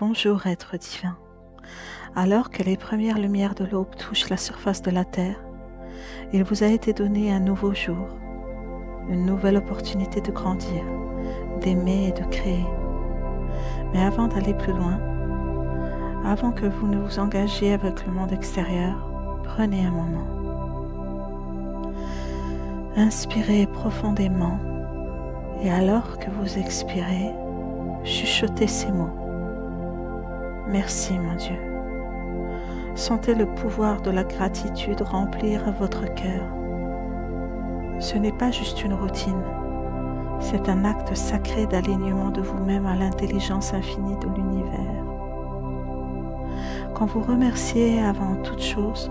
Bonjour être divin. Alors que les premières lumières de l'aube touchent la surface de la terre, il vous a été donné un nouveau jour, une nouvelle opportunité de grandir, d'aimer et de créer. Mais avant d'aller plus loin, avant que vous ne vous engagiez avec le monde extérieur, prenez un moment. Inspirez profondément et alors que vous expirez, chuchotez ces mots. Merci mon Dieu. Sentez le pouvoir de la gratitude remplir votre cœur. Ce n'est pas juste une routine, c'est un acte sacré d'alignement de vous-même à l'intelligence infinie de l'univers. Quand vous remerciez avant toute chose,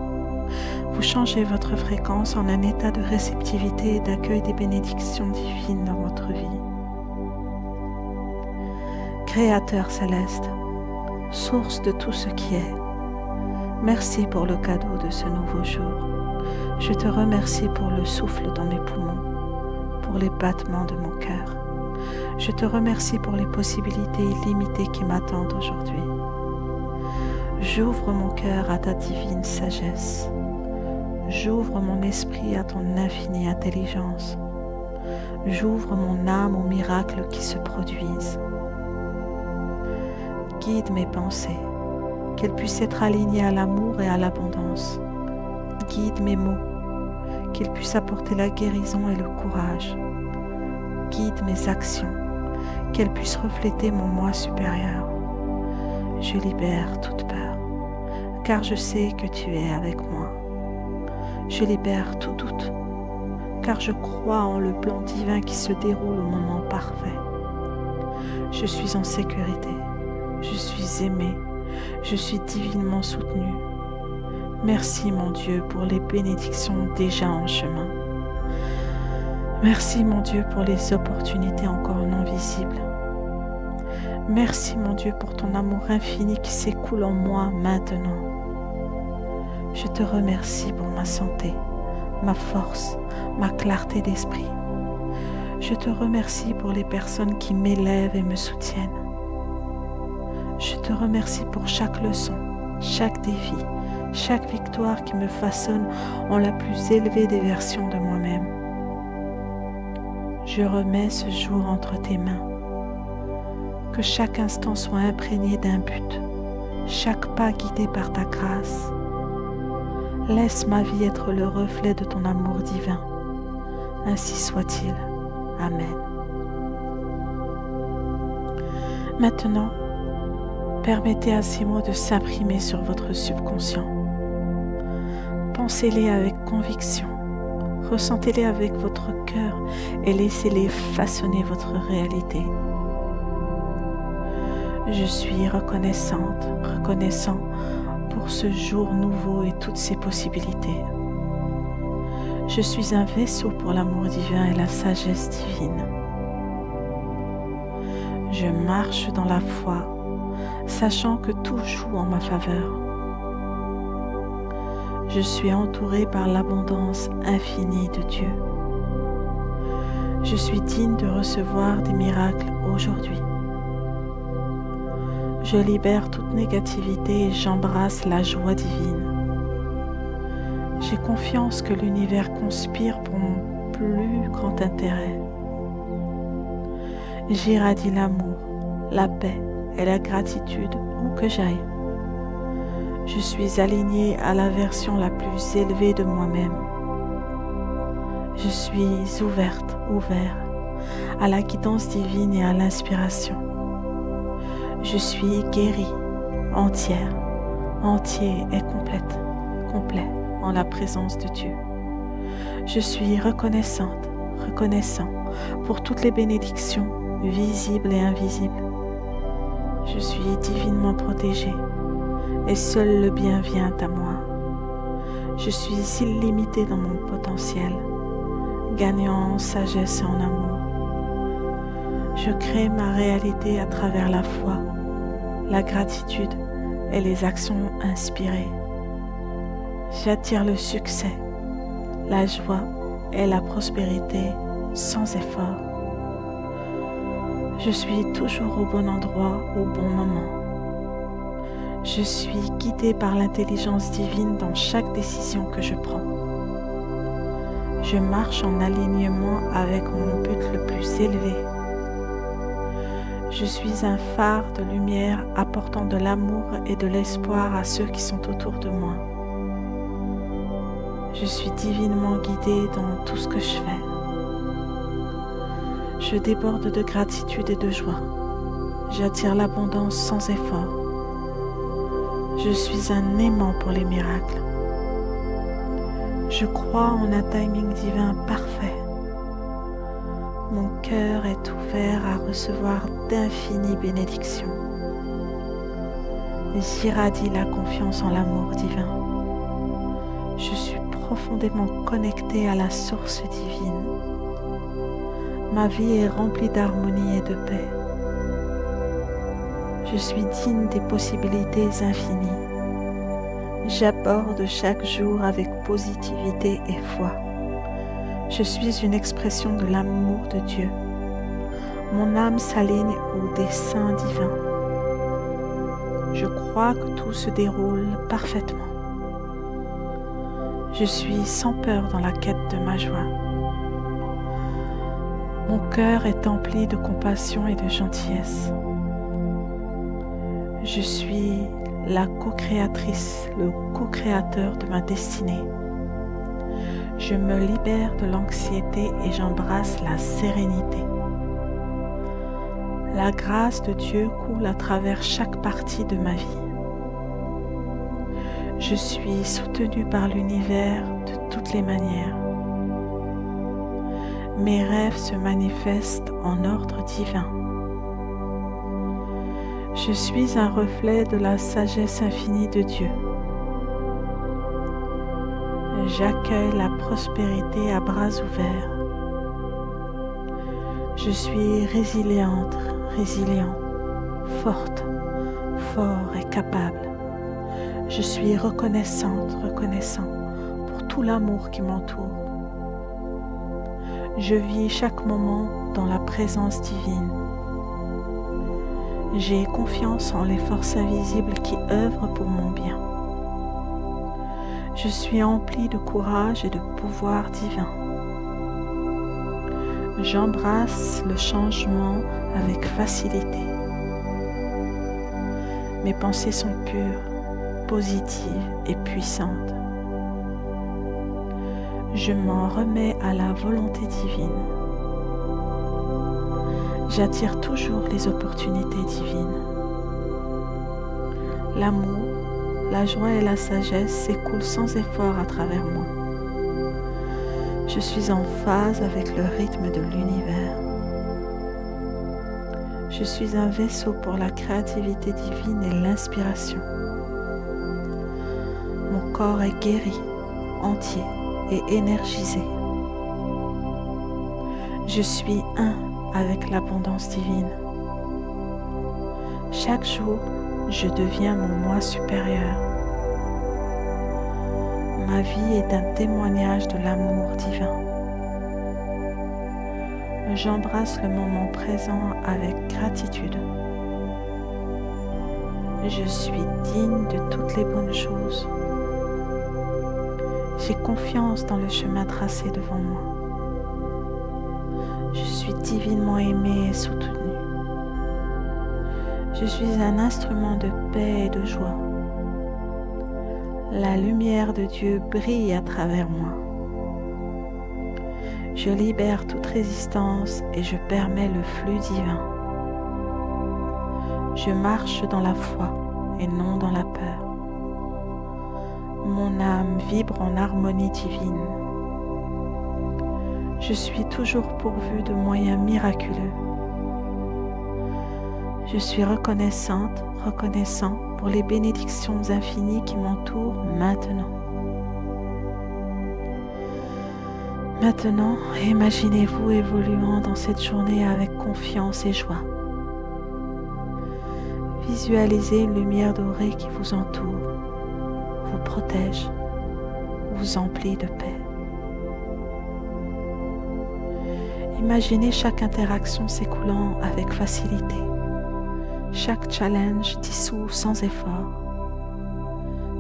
vous changez votre fréquence en un état de réceptivité et d'accueil des bénédictions divines dans votre vie. Créateur céleste, source de tout ce qui est, merci pour le cadeau de ce nouveau jour. Je te remercie pour le souffle dans mes poumons, pour les battements de mon cœur. Je te remercie pour les possibilités illimitées qui m'attendent aujourd'hui. J'ouvre mon cœur à ta divine sagesse. J'ouvre mon esprit à ton infinie intelligence. J'ouvre mon âme aux miracles qui se produisent. Guide mes pensées, qu'elles puissent être alignées à l'amour et à l'abondance. Guide mes mots, qu'ils puissent apporter la guérison et le courage. Guide mes actions, qu'elles puissent refléter mon moi supérieur. Je libère toute peur, car je sais que tu es avec moi. Je libère tout doute, car je crois en le plan divin qui se déroule au moment parfait. Je suis en sécurité, je suis aimé, je suis divinement soutenu. Merci mon Dieu pour les bénédictions déjà en chemin. Merci mon Dieu pour les opportunités encore non visibles. Merci mon Dieu pour ton amour infini qui s'écoule en moi maintenant. Je te remercie pour ma santé, ma force, ma clarté d'esprit. Je te remercie pour les personnes qui m'élèvent et me soutiennent. Je te remercie pour chaque leçon, chaque défi, chaque victoire qui me façonne en la plus élevée des versions de moi-même. Je remets ce jour entre tes mains. Que chaque instant soit imprégné d'un but, chaque pas guidé par ta grâce. Laisse ma vie être le reflet de ton amour divin. Ainsi soit-il. Amen. Maintenant, permettez à ces mots de s'imprimer sur votre subconscient. Pensez-les avec conviction, ressentez-les avec votre cœur et laissez-les façonner votre réalité. Je suis reconnaissante, reconnaissant pour ce jour nouveau et toutes ses possibilités. Je suis un vaisseau pour l'amour divin et la sagesse divine. Je marche dans la foi, sachant que tout joue en ma faveur. Je suis entouré par l'abondance infinie de Dieu. Je suis digne de recevoir des miracles aujourd'hui. Je libère toute négativité et j'embrasse la joie divine. J'ai confiance que l'univers conspire pour mon plus grand intérêt. J'irradie l'amour, la paix et la gratitude où que j'aille. Je suis alignée à la version la plus élevée de moi-même. Je suis ouverte, ouvert à la guidance divine et à l'inspiration. Je suis guérie, entière, entier et complète, complet en la présence de Dieu. Je suis reconnaissante, reconnaissant pour toutes les bénédictions visibles et invisibles. Je suis divinement protégée et seul le bien vient à moi. Je suis illimitée dans mon potentiel, gagnant en sagesse et en amour. Je crée ma réalité à travers la foi, la gratitude et les actions inspirées. J'attire le succès, la joie et la prospérité sans effort. Je suis toujours au bon endroit, au bon moment. Je suis guidée par l'intelligence divine dans chaque décision que je prends. Je marche en alignement avec mon but le plus élevé. Je suis un phare de lumière apportant de l'amour et de l'espoir à ceux qui sont autour de moi. Je suis divinement guidée dans tout ce que je fais. Je déborde de gratitude et de joie. J'attire l'abondance sans effort. Je suis un aimant pour les miracles. Je crois en un timing divin parfait. Mon cœur est ouvert à recevoir d'infinies bénédictions. J'irradie la confiance en l'amour divin. Je suis profondément connectée à la source divine. Ma vie est remplie d'harmonie et de paix. Je suis digne des possibilités infinies. J'aborde chaque jour avec positivité et foi. Je suis une expression de l'amour de Dieu. Mon âme s'aligne au dessein divin. Je crois que tout se déroule parfaitement. Je suis sans peur dans la quête de ma joie. Mon cœur est empli de compassion et de gentillesse. Je suis la co-créatrice, le co-créateur de ma destinée. Je me libère de l'anxiété et j'embrasse la sérénité. La grâce de Dieu coule à travers chaque partie de ma vie. Je suis soutenue par l'univers de toutes les manières. Mes rêves se manifestent en ordre divin. Je suis un reflet de la sagesse infinie de Dieu. J'accueille la prospérité à bras ouverts. Je suis résiliente, résilient, forte, fort et capable. Je suis reconnaissante, reconnaissant pour tout l'amour qui m'entoure. Je vis chaque moment dans la présence divine. J'ai confiance en les forces invisibles qui œuvrent pour mon bien. Je suis emplie de courage et de pouvoir divin. J'embrasse le changement avec facilité. Mes pensées sont pures, positives et puissantes. Je m'en remets à la volonté divine. J'attire toujours les opportunités divines. L'amour, la joie et la sagesse s'écoulent sans effort à travers moi. Je suis en phase avec le rythme de l'univers. Je suis un vaisseau pour la créativité divine et l'inspiration. Mon corps est guéri, entier et énergisé. Je suis un avec l'abondance divine. Chaque jour, je deviens mon moi supérieur. Ma vie est un témoignage de l'amour divin. J'embrasse le moment présent avec gratitude. Je suis digne de toutes les bonnes choses. J'ai confiance dans le chemin tracé devant moi. Je suis divinement aimée et soutenue. Je suis un instrument de paix et de joie. La lumière de Dieu brille à travers moi. Je libère toute résistance et je permets le flux divin. Je marche dans la foi et non dans la peur. Mon âme vibre en harmonie divine. Je suis toujours pourvue de moyens miraculeux. Je suis reconnaissante, reconnaissant pour les bénédictions infinies qui m'entourent maintenant. Maintenant, imaginez-vous évoluant dans cette journée avec confiance et joie. Visualisez une lumière dorée qui vous entoure, vous protège, vous emplit de paix. Imaginez chaque interaction s'écoulant avec facilité, chaque challenge dissous sans effort.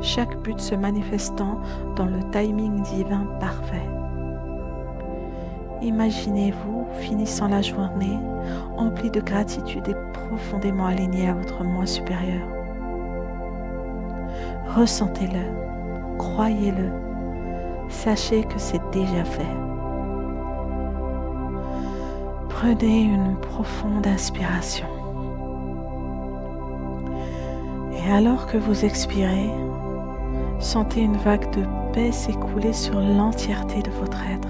chaque but se manifestant dans le timing divin parfait. Imaginez-vous finissant la journée empli de gratitude et profondément aligné à votre moi supérieur. Ressentez-le, croyez-le, sachez que c'est déjà fait. Prenez une profonde inspiration. Et alors que vous expirez, sentez une vague de paix s'écouler sur l'entièreté de votre être.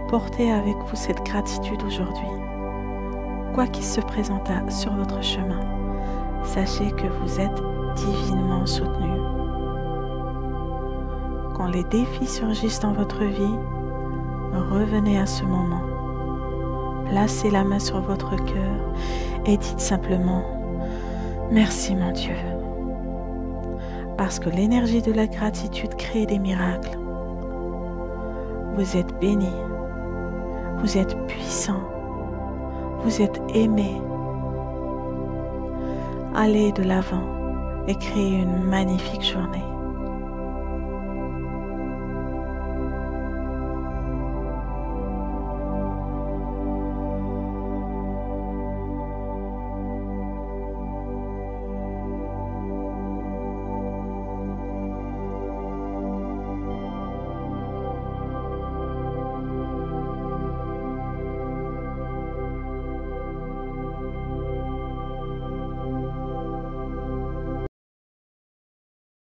Portez avec vous cette gratitude aujourd'hui. Quoi qu'il se présente sur votre chemin, sachez que vous êtes divinement soutenu. Quand les défis surgissent dans votre vie, revenez à ce moment. Placez la main sur votre cœur et dites simplement « Merci mon Dieu ». Parce que l'énergie de la gratitude crée des miracles. Vous êtes béni, vous êtes puissant, vous êtes aimé. Allez de l'avant et créez une magnifique journée.